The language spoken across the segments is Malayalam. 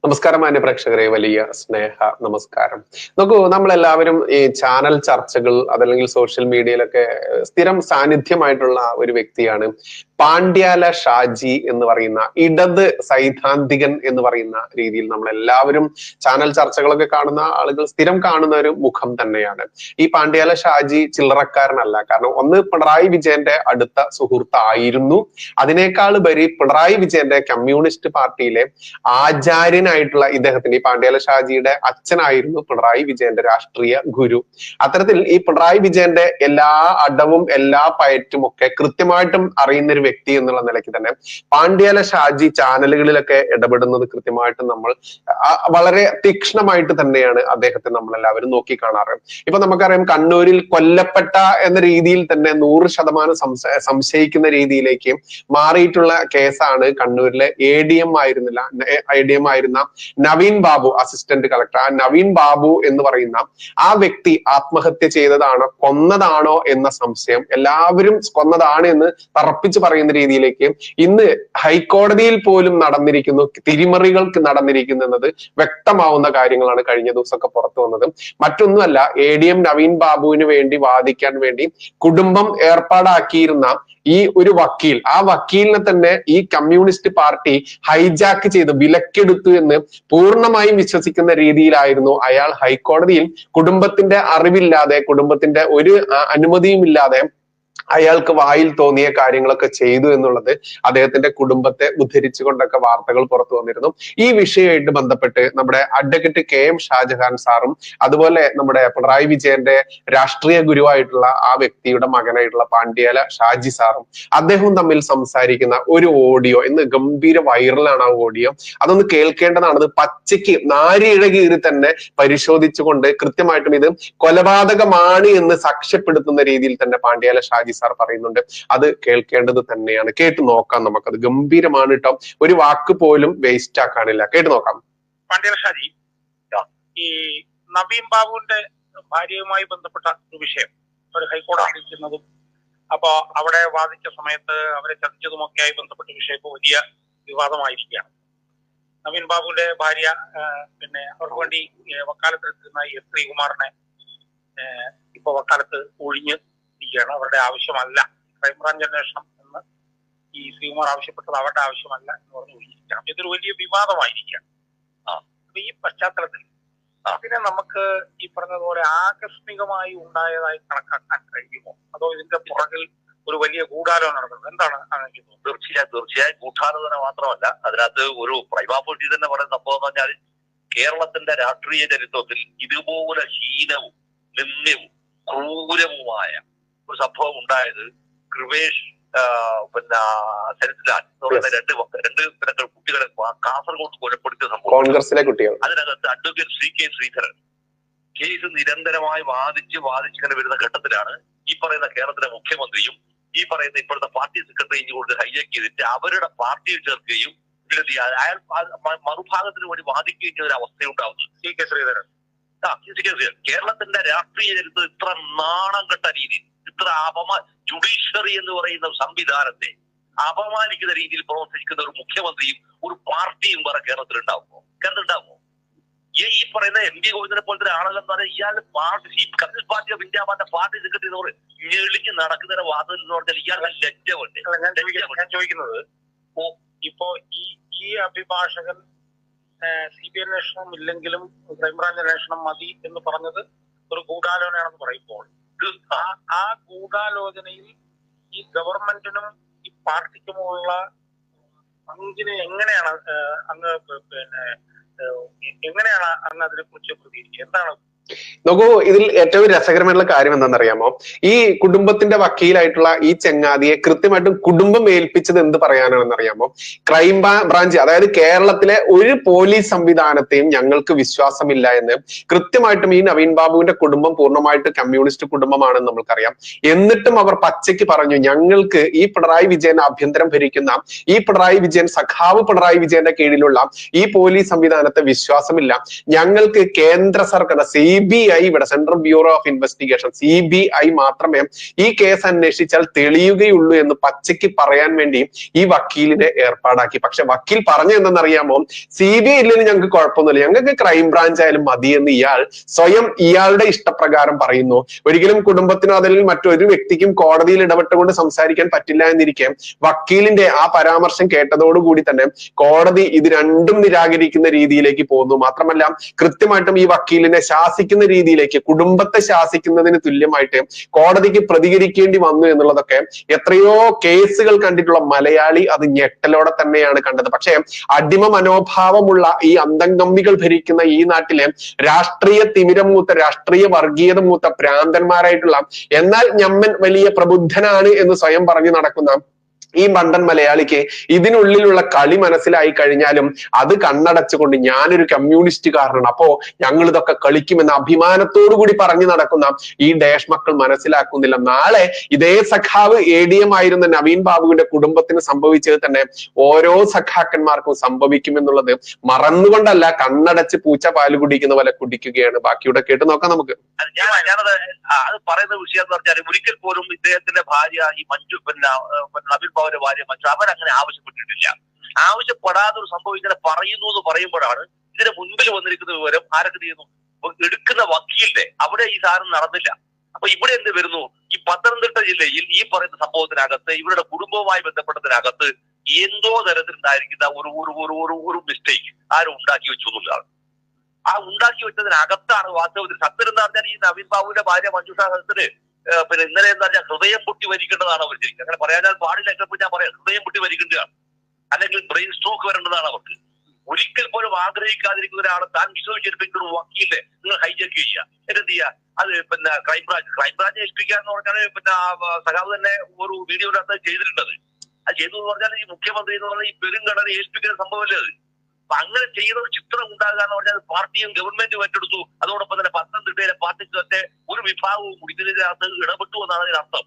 നമസ്കാരം മാന്യ പ്രേക്ഷകരെ, വലിയ സ്നേഹ നമസ്കാരം. നോക്കൂ, നമ്മളെല്ലാവരും ഈ ചാനൽ ചർച്ചകൾ അതല്ലെങ്കിൽ സോഷ്യൽ മീഡിയയിലൊക്കെ സ്ഥിരം സാന്നിധ്യമായിട്ടുള്ള ഒരു വ്യക്തിയാണ് പാണ്ഡ്യാല ഷാജി എന്ന് പറയുന്ന ഇടത് സൈദ്ധാന്തികൻ എന്ന് പറയുന്ന രീതിയിൽ നമ്മളെല്ലാവരും ചാനൽ ചർച്ചകളൊക്കെ കാണുന്ന ആളുകൾ സ്ഥിരം കാണുന്ന ഒരു മുഖം തന്നെയാണ്. ഈ പാണ്ഡ്യാല ഷാജി ചില്ലറക്കാരനല്ല. കാരണം ഒന്ന്, പിണറായി വിജയന്റെ അടുത്ത സുഹൃത്തായിരുന്നു. അതിനേക്കാൾ ഉപരി പിണറായി വിജയന്റെ കമ്മ്യൂണിസ്റ്റ് പാർട്ടിയിലെ ആചാര്യനായിട്ടുള്ള ഇദ്ദേഹത്തിന്റെ, ഈ പാണ്ഡ്യാല ഷാജിയുടെ അച്ഛനായിരുന്നു പിണറായി വിജയന്റെ രാഷ്ട്രീയ ഗുരു. അത്തരത്തിൽ ഈ പിണറായി വിജയന്റെ എല്ലാ അടവും എല്ലാ പയറ്റും ഒക്കെ കൃത്യമായിട്ടും അറിയുന്ന ഒരു വ്യക്തി എന്നുള്ള നിലയ്ക്ക് തന്നെ പാണ്ഡ്യാല ഷാജി ചാനലുകളിലൊക്കെ ഇടപെടുന്നത് കൃത്യമായിട്ട് നമ്മൾ വളരെ തീക്ഷ്ണമായിട്ട് തന്നെയാണ് അദ്ദേഹത്തെ നമ്മളെല്ലാവരും നോക്കി കാണാറ്. ഇപ്പൊ നമുക്കറിയാം, കണ്ണൂരിൽ കൊല്ലപ്പെട്ട എന്ന രീതിയിൽ തന്നെ 100% സംശയിക്കുന്ന രീതിയിലേക്ക് മാറിയിട്ടുള്ള കേസാണ് കണ്ണൂരിലെ ADM ആയിരുന്ന നവീൻ ബാബു, അസിസ്റ്റന്റ് കളക്ടർ. ആ നവീൻ ബാബു എന്ന് പറയുന്ന ആ വ്യക്തി ആത്മഹത്യ ചെയ്തതാണോ കൊന്നതാണോ എന്ന സംശയം, എല്ലാവരും കൊന്നതാണ് എന്ന് തറപ്പിച്ച് പറയുന്ന രീതിയിലേക്ക് ഇന്ന് ഹൈക്കോടതിയിൽ പോലും നടന്നിരിക്കുന്നു, തിരിമറികൾക്ക് നടന്നിരിക്കുന്നത് വ്യക്തമാവുന്ന കാര്യങ്ങളാണ് കഴിഞ്ഞ ദിവസമൊക്കെ പുറത്തു വന്നത്. മറ്റൊന്നുമല്ല, ADM നവീൻ ബാബുവിന് വേണ്ടി വാദിക്കാൻ വേണ്ടി കുടുംബം ഏർപ്പാടാക്കിയിരുന്ന ഈ ഒരു വക്കീൽ, ആ വക്കീലിനെ തന്നെ ഈ കമ്മ്യൂണിസ്റ്റ് പാർട്ടി ഹൈജാക്ക് ചെയ്ത് വിലക്കെടുത്തു എന്ന് പൂർണ്ണമായും വിശ്വസിക്കുന്ന രീതിയിലായിരുന്നു അയാൾ ഹൈക്കോടതിയിൽ കുടുംബത്തിന്റെ അറിവില്ലാതെ, കുടുംബത്തിന്റെ ഒരു അനുമതിയും ഇല്ലാതെ അയാൾക്ക് വായിൽ തോന്നിയ കാര്യങ്ങളൊക്കെ ചെയ്തു എന്നുള്ളത് അദ്ദേഹത്തിന്റെ കുടുംബത്തെ ഉദ്ധരിച്ചുകൊണ്ടൊക്കെ വാർത്തകൾ പുറത്തു വന്നിരുന്നു. ഈ വിഷയമായിട്ട് ബന്ധപ്പെട്ട് നമ്മുടെ അഡ്വക്കേറ്റ് KM ഷാജഹാൻ സാറും അതുപോലെ നമ്മുടെ പിണറായി വിജയന്റെ രാഷ്ട്രീയ ഗുരുവായിട്ടുള്ള ആ വ്യക്തിയുടെ മകനായിട്ടുള്ള പാണ്ഡ്യാല ഷാജി സാറും അദ്ദേഹവും തമ്മിൽ സംസാരിക്കുന്ന ഒരു ഓഡിയോ ഇന്ന് ഗംഭീര വൈറലാണ്. ആ ഓഡിയോ അതൊന്ന് കേൾക്കേണ്ടതാണ്. അത് പച്ചയ്ക്ക് നാരിഴകീറി തന്നെ പരിശോധിച്ചുകൊണ്ട് കൃത്യമായിട്ടും ഇത് കൊലപാതകമാണ് എന്ന് സാക്ഷ്യപ്പെടുത്തുന്ന രീതിയിൽ തന്നെ പാണ്ഡ്യാല ഷാജി സാർ പറയുന്നുണ്ട്. അത് കേൾക്കേണ്ടത് തന്നെയാണ്. കേട്ടു നോക്കാം നമുക്കത്. ഗംഭീരമാണ് കേട്ടോ, ഒരു വാക്ക് പോലും വേസ്റ്റ് ആക്കാനില്ല. കേട്ടു നോക്കാം. പാണ്ഡ്യാല ഷാജി, ഈ നവീൻ ബാബുവിന്റെ ഭാര്യയുമായി ബന്ധപ്പെട്ട ഒരു വിഷയം അവർ ഹൈക്കോടതിയിൽ ഇരിക്കുന്നതും അപ്പൊ അവിടെ വാദിച്ച സമയത്ത് അവരെ ചതിച്ചതുമൊക്കെയായി ബന്ധപ്പെട്ട വിഷയം ഇപ്പോൾ വലിയ വിവാദമായിരിക്കുകയാണ്. നവീൻ ബാബുവിന്റെ ഭാര്യ അവർക്ക് വേണ്ടി വക്കാലത്തെടുക്കുന്ന S ശ്രീകുമാറിനെ ഇപ്പൊ വക്കാലത്ത് ഒഴിഞ്ഞ് ഇരിക്കുകയാണ്. അവരുടെ ആവശ്യമല്ല, ക്രൈംബ്രാഞ്ച് അന്വേഷണം എന്ന് ഈ ശ്രീകുമാർ ആവശ്യപ്പെട്ടത് അവരുടെ ആവശ്യമല്ല എന്ന് പറഞ്ഞ് ഒഴിഞ്ഞിരിക്കണം. ഇതൊരു വലിയ വിവാദമായിരിക്കുകയാണ്. അപ്പൊ ഈ പശ്ചാത്തലത്തിൽ അതിനെ നമുക്ക് ഈ പറഞ്ഞതുപോലെ ആകസ്മികമായി ഉണ്ടായതായി കണക്കാക്കാൻ കഴിയുമോ, അതോ ഇതിന്റെ പുറകിൽ ഒരു വലിയ ഗൂഢാലോചന നടക്കുന്നത്? എന്താണ് അങ്ങനെ? തീർച്ചയായും ഗൂഢാലോചന മാത്രമല്ല, അതിനകത്ത് ഒരു പ്രൈവാപൊട്ടി തന്നെ പറയുന്ന സംഭവം എന്ന് പറഞ്ഞാൽ കേരളത്തിന്റെ രാഷ്ട്രീയ ചരിത്രത്തിൽ ഇതുപോലെ ഹീനവും നിന്ദ്യവും ക്രൂരവുമായ ഒരു സംഭവം ഉണ്ടായത് കൃപേഷ് ശരത്ലാൽ എന്ന് പറയുന്ന രണ്ട് കുട്ടികളെ കാസർഗോഡ് കൊലപ്പെടുത്തിയ സംഭവം. കോൺഗ്രസിലെ കുട്ടികൾ. അതിനകത്ത് അഡ്വക്കേറ്റ് CK ശ്രീധരൻ കേസ് നിരന്തരമായി വാദിച്ച് ഇങ്ങനെ വരുന്ന ഘട്ടത്തിലാണ് ഈ പറയുന്ന കേരളത്തിലെ മുഖ്യമന്ത്രിയും ഈ പറയുന്ന ഇപ്പോഴത്തെ പാർട്ടി സെക്രട്ടറിയും കൊണ്ട് ഹൈജാക്ക് ചെയ്തിട്ട് അവരുടെ പാർട്ടിയിൽ ചേർക്കുകയും അയാൾ മറുഭാഗത്തിന് വേണ്ടി വാദിക്കുകയും ചെയ്ത ഒരു അവസ്ഥയുണ്ടാവുന്നത്. CK ശ്രീധരൻ കേരളത്തിന്റെ രാഷ്ട്രീയ ചരിത്രത്തിൽ ഇത്ര നാണം കെട്ട രീതിയിൽ, ഇത്ര ജുഡീഷ്യറി എന്ന് പറയുന്ന സംവിധാനത്തെ അപമാനിക്കുന്ന രീതിയിൽ പ്രവർത്തിക്കുന്ന ഒരു മുഖ്യമന്ത്രിയും ഒരു പാർട്ടിയും വേറെ കേരളത്തിലുണ്ടാവുമോ? ഈ പറയുന്ന MV ഗോവിന്ദനെ പോലത്തെ ആളുകൾ പറഞ്ഞാൽ ഇയാൾ communist party of India party secretary എന്ന് പറയും ഞെളിഞ്ഞ് നടക്കുന്നതിന്റെ വാദം എന്ന് പറഞ്ഞാൽ ഇയാളുടെ ലജ്ജമുണ്ട്. ഞാൻ ചോദിക്കുന്നത്, ഇപ്പോ ഈ അഭിഭാഷകൻ CBI അന്വേഷണം ഇല്ലെങ്കിലും ക്രൈംബ്രാഞ്ച് അന്വേഷണം മതി എന്ന് പറഞ്ഞത് ഒരു ഗൂഢാലോചനയാണെന്ന് പറയുമ്പോൾ ആ ഗൂഢാലോചനയിൽ ഈ ഗവൺമെന്റിനും ഈ പാർട്ടിക്കുമുള്ള പങ്കിന് എങ്ങനെയാണ് അങ്ങ് അതിനെ കുറിച്ച് പ്രതികരിക്കുക? എന്താണ് നോക്കൂ, ഇതിൽ ഏറ്റവും രസകരമായിട്ടുള്ള കാര്യം എന്താണെന്നറിയാമോ? ഈ കുടുംബത്തിന്റെ വക്കീലായിട്ടുള്ള ഈ ചെങ്ങാതിയെ കൃത്യമായിട്ടും കുടുംബം ഏൽപ്പിച്ചത് എന്ത് പറയാനാണെന്ന് അറിയാമോ? ക്രൈം ബ്രാഞ്ച്, അതായത് കേരളത്തിലെ ഒരു പോലീസ് സംവിധാനത്തെയും ഞങ്ങൾക്ക് വിശ്വാസമില്ല എന്ന് കൃത്യമായിട്ടും ഈ നവീൻ ബാബുവിന്റെ കുടുംബം പൂർണ്ണമായിട്ട് കമ്മ്യൂണിസ്റ്റ് കുടുംബമാണെന്ന് നമ്മൾക്കറിയാം. എന്നിട്ടും അവർ പച്ചയ്ക്ക് പറഞ്ഞു, ഞങ്ങൾക്ക് ഈ പിണറായി വിജയൻ ആഭ്യന്തരം ഭരിക്കുന്ന ഈ പിണറായി വിജയൻ, സഖാവ് പിണറായി വിജയന്റെ കീഴിലുള്ള ഈ പോലീസ് സംവിധാനത്തെ വിശ്വാസമില്ല. ഞങ്ങൾക്ക് കേന്ദ്ര സർക്കാർ CBI, ഇവിടെ central bureau of investigation, CBI മാത്രമേ ഈ കേസ് അന്വേഷിച്ചാൽ തെളിയുകയുള്ളൂ എന്ന് പച്ചയ്ക്ക് പറയാൻ വേണ്ടി ഈ വക്കീലിനെ ഏർപ്പാടാക്കി. പക്ഷെ വക്കീൽ പറഞ്ഞു എന്തെന്നറിയാമോ? CBI ഇല്ലെന്ന് ഞങ്ങൾക്ക് കുഴപ്പമൊന്നുമില്ല, ഞങ്ങൾക്ക് ക്രൈംബ്രാഞ്ച് ആയാലും മതി എന്ന് ഇയാൾ സ്വയം ഇയാളുടെ ഇഷ്ടപ്രകാരം പറയുന്നു. ഒരിക്കലും കുടുംബത്തിനോ അല്ലെങ്കിൽ മറ്റൊരു വ്യക്തിക്കും കോടതിയിൽ ഇടപെട്ടുകൊണ്ട് സംസാരിക്കാൻ പറ്റില്ല എന്നിരിക്കെ വക്കീലിന്റെ ആ പരാമർശം കേട്ടതോടുകൂടി തന്നെ കോടതി ഇത് രണ്ടും നിരാകരിക്കുന്ന രീതിയിലേക്ക് പോകുന്നു. മാത്രമല്ല കൃത്യമായിട്ടും ഈ വക്കീലിനെ ശാസിക്കുന്ന രീതിയിലേക്ക്, കുടുംബത്തെ ശാസിക്കുന്നതിന് തുല്യമായിട്ട് കോടതിക്ക് പ്രതികരിക്കേണ്ടി വന്നു എന്നുള്ളതൊക്കെ എത്രയോ കേസുകൾ കണ്ടിട്ടുള്ള മലയാളി അത് ഞെട്ടലോടെ തന്നെയാണ് കണ്ടത്. പക്ഷേ അടിമ മനോഭാവമുള്ള ഈ അന്തംഗമ്മികൾ ഭരിക്കുന്ന ഈ നാട്ടിലെ രാഷ്ട്രീയ തിമിരം മൂത്ത, രാഷ്ട്രീയ വർഗീയത മൂത്ത ഭ്രാന്തന്മാരായിട്ടുള്ള, എന്നാൽ ഞമ്മൻ വലിയ പ്രബുദ്ധനാണ് എന്ന് സ്വയം പറഞ്ഞു നടക്കുന്ന ഈ മണ്ടൻ മലയാളിക്ക് ഇതിനുള്ളിലുള്ള കളി മനസ്സിലായി കഴിഞ്ഞാലും അത് കണ്ണടച്ചുകൊണ്ട് ഞാനൊരു കമ്മ്യൂണിസ്റ്റുകാരനാണ്, അപ്പോ ഞങ്ങൾ ഇതൊക്കെ കളിക്കുമെന്ന അഭിമാനത്തോടു കൂടി പറഞ്ഞു നടക്കുന്ന ഈ ഡാഷ് മക്കൾ മനസ്സിലാക്കുന്നില്ല, നാളെ ഇതേ സഖാവ് ADM ആയിരുന്ന നവീൻ ബാബുവിന്റെ കുടുംബത്തിന് സംഭവിച്ചത് തന്നെ ഓരോ സഖാക്കന്മാർക്കും സംഭവിക്കുമെന്നുള്ളത് മറന്നുകൊണ്ടല്ല, കണ്ണടച്ച് പൂച്ച പാല് കുടിക്കുന്ന പോലെ കുടിക്കുകയാണ്. ബാക്കിയുടെ കേട്ട് നോക്കാം നമുക്ക്. അത് പറയുന്ന വിഷയം എന്ന് പറഞ്ഞാൽ ഒരിക്കൽ പോലും ഇദ്ദേഹത്തിന്റെ ഭാര്യ ഈ മഞ്ജു നവീൻ ബാബുവിന്റെ ഭാര്യ മഞ്ജു അവരങ്ങനെ ആവശ്യപ്പെട്ടിട്ടില്ല. ആവശ്യപ്പെടാതെ ഒരു സംഭവം ഇങ്ങനെ പറയുന്നു എന്ന് പറയുമ്പോഴാണ് ഇതിന് മുൻപിൽ വന്നിരിക്കുന്ന വിവരം ആരൊക്കെ ചെയ്യുന്നു, എടുക്കുന്ന വക്കീലിന്റെ അവിടെ ഈ സാധനം നടന്നില്ല. അപ്പൊ ഇവിടെ എന്ത് വരുന്നു, ഈ പത്തനംതിട്ട ജില്ലയിൽ ഈ പറയുന്ന സംഭവത്തിനകത്ത് ഇവരുടെ കുടുംബവുമായി ബന്ധപ്പെട്ടതിനകത്ത് എന്തോ തരത്തിലുണ്ടായിരിക്കുന്ന ഒരു മിസ്റ്റേക്ക് ആരും ഉണ്ടാക്കി വെച്ചു എന്നുള്ളതാണ്. ആ ഉണ്ടാക്കി വെച്ചതിനകത്താണ് വാസ്തവത്തിൽ സത്യം എന്താ പറഞ്ഞാൽ ഈ നവീൻ ബാബുവിന്റെ ഭാര്യ മഞ്ജുഷ ഹസന് ഇന്നലെ എന്താ പറഞ്ഞാൽ ഹൃദയം പൊട്ടി വരിക്കേണ്ടതാണ് അവർ ശരിക്കും. അങ്ങനെ പറയാൻ പാടില്ല, ഞാൻ പറയാം ഹൃദയം പൊട്ടി വരിക്കേണ്ടതാണ്, അല്ലെങ്കിൽ ബ്രെയിൻ സ്ട്രോക്ക് വരേണ്ടതാണ് അവർക്ക്. ഒരിക്കൽ പോലും ആഗ്രഹിക്കാതിരിക്കുന്ന ഒരാളെ താൻ വിശ്വസിച്ചിരിക്കുന്ന ഒരു വക്കീലിനെ നിങ്ങൾ ഹൈജാക്ക് ചെയ്യുക, എന്ത് ചെയ്യുക, അത് ക്രൈംബ്രാഞ്ച് ഏൽപ്പിക്കുക എന്ന് പറഞ്ഞാൽ സഖാവ് തന്നെ ഒരു വീഡിയോയിനകത്ത് ചെയ്തിട്ടുണ്ടത്. അത് ചെയ്തു എന്ന് പറഞ്ഞാൽ ഈ മുഖ്യമന്ത്രി എന്ന് പറഞ്ഞാൽ ഈ പെരുങ്കടനെ ഏൽപ്പിക്കുന്ന സംഭവമല്ലേ അത്. അപ്പൊ അങ്ങനെ ചെയ്യുന്ന ഒരു ചിത്രം ഉണ്ടാകുക എന്ന് പറഞ്ഞാൽ പാർട്ടിയും ഗവൺമെന്റും ഏറ്റെടുത്തു. അതോടൊപ്പം തന്നെ പത്തനംതിട്ടയിലെ പാർട്ടിക്കകത്തെ ഒരു വിഭാഗവും ഇതിനകത്ത് ഇടപെട്ടു എന്നാണ് ഇതിനർത്ഥം.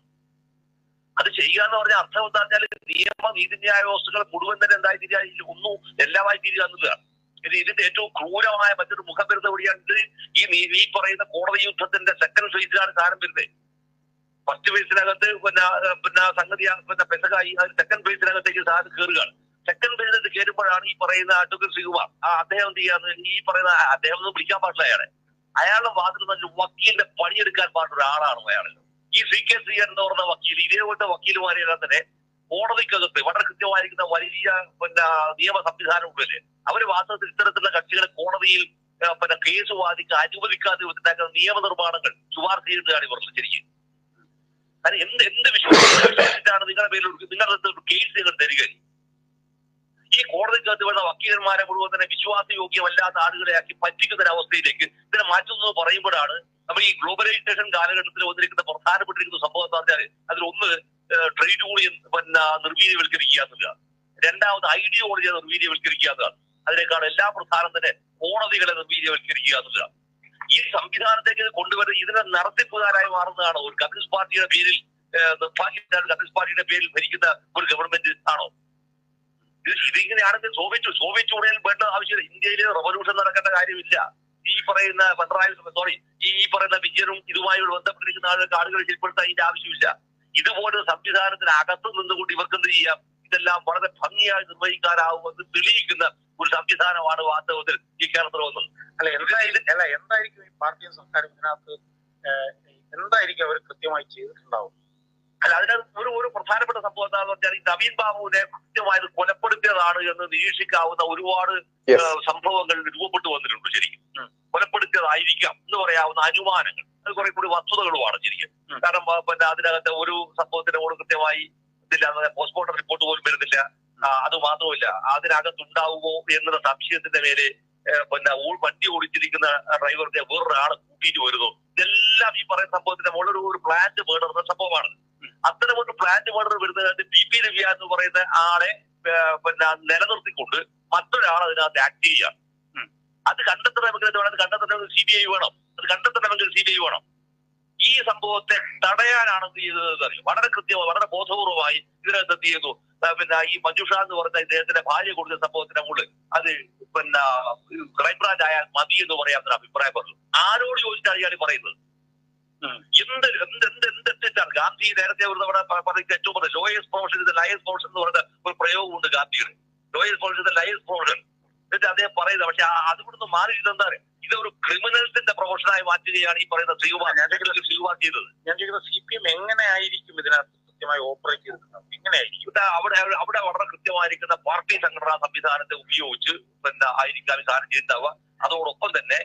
അത് ചെയ്യുക എന്ന് പറഞ്ഞാൽ അർത്ഥം എന്താ പറഞ്ഞാൽ നിയമ നീതിന്യായ വ്യവസ്ഥകൾ മുഴുവൻ തന്നെ എന്തായി തീരുക, ഒന്നും എല്ലാമായി തീരുക എന്നുള്ളതാണ്. ഇതിന്റെ ഏറ്റവും ക്രൂരമായ മറ്റൊരു മുഖം വരുന്ന വഴിയാണ് ഈ പറയുന്ന കോടതി യുദ്ധത്തിന്റെ സെക്കൻഡ് ഫേസിലാണ് സാധനം വരുന്നത്. ഫസ്റ്റ് ഫേസിനകത്ത് സംഗതി പെസകായി, സെക്കൻഡ് ഫേസിനകത്തേക്ക് സാധനം കയറുകയാണ്. സെക്കൻഡ് ഫേസിലേക്ക് കയറുമ്പോഴാണ് ഈ പറയുന്ന അഡ്വക്കേറ്റ് ശ്രീകുമാർ അദ്ദേഹം എന്ത് ചെയ്യാന്ന്, ഈ പറയുന്ന അദ്ദേഹം ഒന്നും വിളിക്കാൻ പാടില്ല, അയാളുടെ വാതിൽ നല്ല വക്കീലിന്റെ പണിയെടുക്കാൻ പാടുള്ള ഒരാളാണ് അയാൾ. ഈ CK ശ്രീധരൻ എന്ന് പറഞ്ഞ വക്കീൽ, ഇതേപോലത്തെ വക്കീലുമാരെല്ലാം തന്നെ കോടതിക്കകത്ത് വളരെ കൃത്യമായിരിക്കുന്ന വലിയ നിയമ സംവിധാനം ഉണ്ടല്ലേ, അവര് വാസ്തവത്തിൽ ഇത്തരത്തിലുള്ള കക്ഷികളെ കോടതിയിൽ കേസ് വാദിക്കാൻ അനുവദിക്കാതെ ഉണ്ടാക്കുന്ന നിയമനിർമ്മാണങ്ങൾ ശുപാർശ ചെയ്തിട്ടാണ് ഇവർക്ക് ശരിക്കും. കാരണം എന്ത് വിശ്വസിച്ചിട്ടാണ് നിങ്ങളുടെ പേരിൽ നിങ്ങളുടെ കേസ് നിങ്ങൾ തരിക? ഈ കോടതിക്കകത്ത് വരുന്ന വക്കീലന്മാരെ മുഴുവൻ തന്നെ വിശ്വാസയോഗ്യമല്ലാത്ത ആളുകളെ ആക്കി പറ്റിക്കുന്ന ഒരവസ്ഥയിലേക്ക് ഇതിനെ മാറ്റുന്നത് പറയുമ്പോഴാണ് നമ്മൾ ഈ ഗ്ലോബലൈസേഷൻ കാലഘട്ടത്തിൽ വന്നിരിക്കുന്ന പ്രധാനപ്പെട്ടിരിക്കുന്ന സംഭവം എന്ന് പറഞ്ഞാൽ അതിലൊന്ന് ട്രേഡ് യൂണിയൻ നിർവീര്യവൽക്കരിക്കുക എന്നുള്ളതാണ്, രണ്ടാമത് ഐഡിയോളജിയെ നിർവീര്യവൽക്കരിക്കുക എന്നതാണ്, അതിനേക്കാൾ എല്ലാ പ്രധാനം തന്നെ കോടതികളെ നിർവീര്യവൽക്കരിക്കുക എന്നുള്ളതാണ്. ഈ സംവിധാനത്തേക്ക് കൊണ്ടുവരുന്ന ഇതിനെ നടത്തിപ്പുകാരായി മാറുന്നതാണോ ഒരു കമ്മ്യൂണിസ്റ്റ് പാർട്ടിയുടെ പേരിൽ കമ്മ്യൂണിസ്റ്റ് പാർട്ടിയുടെ പേരിൽ ഭരിക്കുന്ന ഒരു ഗവൺമെന്റ് ആണോ? ഇതിങ്ങനെയാണെങ്കിൽ സോവിയറ്റ് യൂണിയൻ വേണ്ട ആവശ്യമില്ല. ഇന്ത്യയിൽ റവല്യൂഷൻ നടക്കേണ്ട കാര്യമില്ല. ഈ പറയുന്ന ഈ പറയുന്ന വിജയനും ഇതുമായി ബന്ധപ്പെട്ടിരിക്കുന്ന ആളുകൾ ശരിപ്പെടുത്താൻ ഇതിന്റെ ആവശ്യമില്ല. ഇതുപോലെ സംവിധാനത്തിനകത്ത് നിന്നുകൊണ്ട് ഇവർക്ക് എന്ത് ചെയ്യാം, ഇതെല്ലാം വളരെ ഭംഗിയായി നിർവഹിക്കാനാവുമെന്ന് തെളിയിക്കുന്ന ഒരു സംവിധാനമാണ് വാസ്തവത്തിൽ ഈ കേരളത്തിൽ വന്നത്. എന്തായിരിക്കും ഈ പാർട്ടിയും സർക്കാരും ഇതിനകത്ത് എന്തായിരിക്കും അവർ കൃത്യമായി ചെയ്തിട്ടുണ്ടാവും? അതിനകത്ത് ഒരു പ്രധാനപ്പെട്ട സംഭവം എന്താണെന്ന് പറഞ്ഞാൽ ഈ നവീൻ ബാബുവിനെ കൃത്യമായത് കൊലപ്പെടുത്തിയതാണ് എന്ന് നിരീക്ഷിക്കാവുന്ന ഒരുപാട് സംഭവങ്ങൾ രൂപപ്പെട്ടു വന്നിട്ടുണ്ട്. ശരിക്കും കൊലപ്പെടുത്തിയതായിരിക്കാം എന്ന് പറയാവുന്ന അനുമാനങ്ങൾ, അത് കുറെ കൂടി വസ്തുതകളുമാണ് ശരിക്കും. കാരണം അതിനകത്ത് ഒരു സംഭവത്തിന്റെ കൂടെ കൃത്യമായി ഇതില്ല, പോസ്റ്റ്മോർട്ടം റിപ്പോർട്ട് പോലും വരുന്നില്ല. അത് മാത്രമല്ല, അതിനകത്തുണ്ടാവുമോ എന്നുള്ള സംശയത്തിന്റെ മേലെ വണ്ടി ഓടിച്ചിരിക്കുന്ന ഡ്രൈവറിനെ വേറൊരാളെ കൂട്ടിയിട്ട് വരുന്നു. ഇതെല്ലാം ഈ പറയുന്ന സംഭവത്തിന്റെ മുകളിൽ ഒരു പ്ലാന്റ് മേഡർ എന്ന സംഭവമാണ്. അത്തരമൊരു പ്ലാന്റ് മേഡർ വരുന്നതിനകത്ത് PP രവ്യ എന്ന് പറയുന്ന ആളെ നിലനിർത്തിക്കൊണ്ട് മറ്റൊരാൾ അതിനകത്ത് ആക്ട് ചെയ്യുക. അത് കണ്ടെത്തണമെങ്കിൽ CBI വേണം. അത് കണ്ടെത്തണമെങ്കിൽ CBI വേണം. ഈ സംഭവത്തെ തടയാനാണ് എന്ത് ചെയ്തത് അറിയും, വളരെ കൃത്യമായി വളരെ ബോധപൂർവമായി ഇതിനകത്ത് എന്ത് ചെയ്യുന്നു, പിന്നെ ഈ മഞ്ജുഷ എന്ന് പറഞ്ഞ ഇദ്ദേഹത്തിന്റെ ഭാര്യ കൊടുത്ത സംഭവത്തിന്റെ മുകളിൽ അത് പിന്നെ ക്രൈംബ്രാഞ്ച് ആയാൽ മതി എന്ന് പറയാൻ അഭിപ്രായം പറഞ്ഞു. ആരോട് ചോദിച്ചാണ് ഇയാൾ പറയുന്നത്? എന്തെറ്റാണ് ഗാന്ധി നേരത്തെ ഏറ്റവും പറഞ്ഞ ലോയേഴ്സ് പ്രൊഫഷൻ ഇത് ലയൻസ് പ്രൊഫഷൻ എന്ന് പറഞ്ഞ ഒരു പ്രയോഗമുണ്ട് ഗാന്ധിയുടെ. ലോയേഴ്സ് പ്രൊഫഷൻ ഇത് ലയൻസ് പ്രൊഫഷൻ എന്നിട്ട് അദ്ദേഹം പറയുന്നത്. പക്ഷെ അതുകൊണ്ടൊന്നും മാറിയിട്ട് എന്താ പറയുക, ഇതൊരു ക്രിമിനൽസിന്റെ പ്രൊഫഷനായി മാറ്റുകയാണ് ഈ പറയുന്ന ശ്രീകുമാർ ചെയ്തത്. ഞാൻ ചോദിക്കുന്നത് CPM എങ്ങനെയായിരിക്കും ഇതിനകത്ത് കൃത്യമായി ഓപ്പറേറ്റ് ചെയ്തിട്ടുള്ളത്? എങ്ങനെയായിരിക്കും അവിടെ വളരെ കൃത്യമായിരിക്കുന്ന പാർട്ടി സംഘടനാ സംവിധാനത്തെ ഉപയോഗിച്ച് പിന്നെ ആയിരിക്കാം സാധനം ചെയ്തിട്ടാവുക. അതോടൊപ്പം തന്നെ